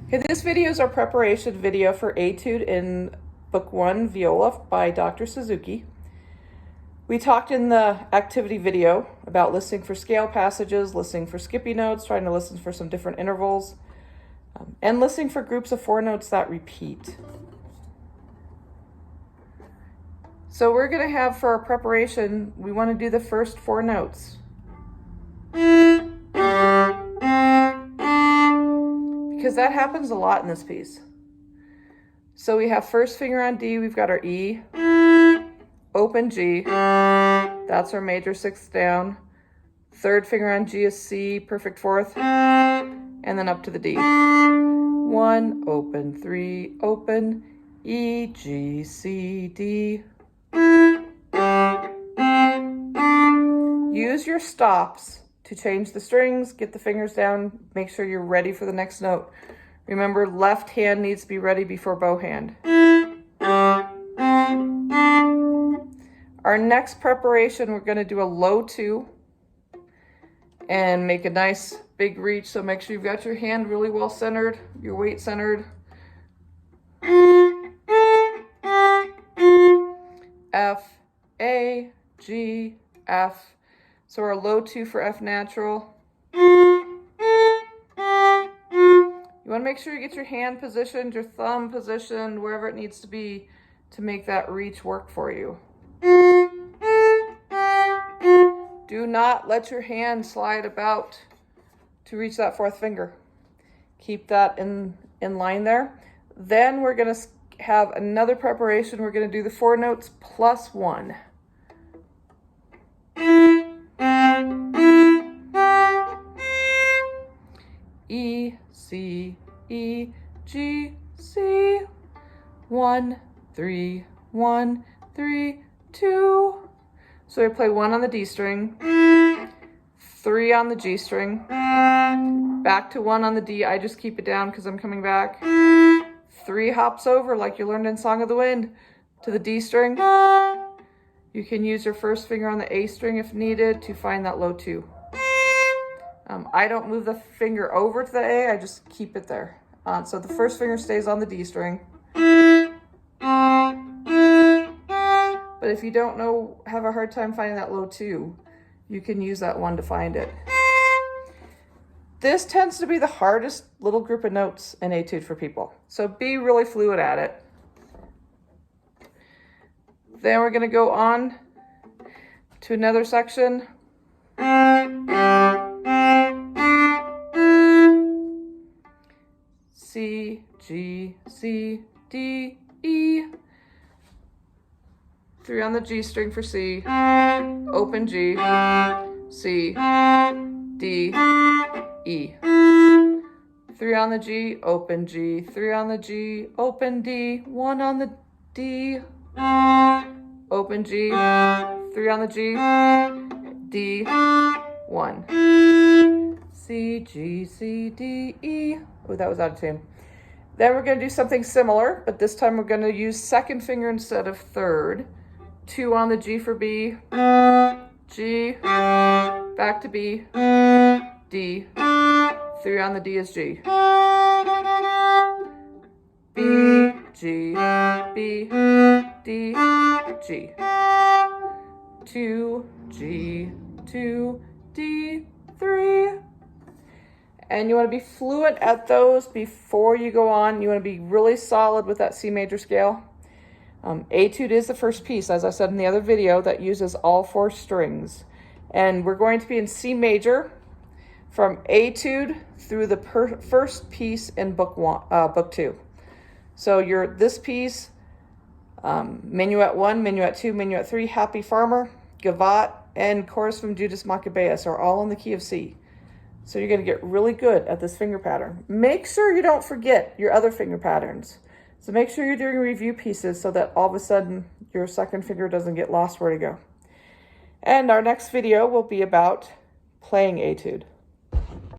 Okay, this video is our preparation video for Etude in Book 1, Viola by Dr. Suzuki. We talked in the activity video about listening for scale passages, listening for skippy notes, trying to listen for some different intervals, and listening for groups of 4 notes that repeat. So we're going to have, for our preparation, we want to do the first 4 notes. Because that happens a lot in this piece. So we have first finger on D, we've got our E, open G, that's our major 6th down. Third finger on G is C, perfect 4th, and then up to the D. 1, open, 3, open, E, G, C, D. Use your stops to change the strings, get the fingers down, make sure you're ready for the next note. Remember, left hand needs to be ready before bow hand. Our next preparation, we're going to do a low 2 and make a nice big reach. So make sure you've got your hand really well centered, your weight centered. F, A, G, F. So our low 2 for F natural. You want to make sure you get your hand positioned, your thumb positioned, wherever it needs to be to make that reach work for you. Do not let your hand slide about to reach that 4th finger. Keep that in line there. Then we're going to have another preparation. We're going to do the 4 notes plus 1. E, C, E, G, C. 1, 3, 1, 3, 2. So we play 1 on the D string, 3 on the G string, back to 1 on the D. I just keep it down because I'm coming back. 3 hops over like you learned in Song of the Wind to the D string. You can use your first finger on the A string if needed to find that low 2. I don't move the finger over to the A, I just keep it there. So the first finger stays on the D string. But if you don't know, have a hard time finding that low 2, you can use that 1 to find it. This tends to be the hardest little group of notes in Etude for people. So be really fluid at it. Then we're going to go on to another section. C, G, C, D, E. 3 on the G string for C. Open G, C, D, E. 3 on the G, open G. 3 on the G, open D. 1 on the D, open G. 3 on the G, D, 1. C, G, C, D, E. Oh, that was out of tune. Then we're going to do something similar, but this time we're going to use 2nd finger instead of 3rd. 2 on the G for B, G, back to B, D. 3 on the D is G. B, G, B, D, G. 2, G, 2, D, 3. And you want to be fluent at those before you go on. You want to be really solid with that C major scale. Etude is the first piece, as I said in the other video, that uses all 4 strings. And we're going to be in C major from Etude through the first piece in Book 2. So this piece, Minuet 1, Minuet 2, Minuet 3, Happy Farmer, Gavotte, and Chorus from Judas Maccabeus are all in the key of C. So you're going to get really good at this finger pattern. Make sure you don't forget your other finger patterns. So make sure you're doing review pieces so that all of a sudden your 2nd finger doesn't get lost where to go. And our next video will be about playing Etude.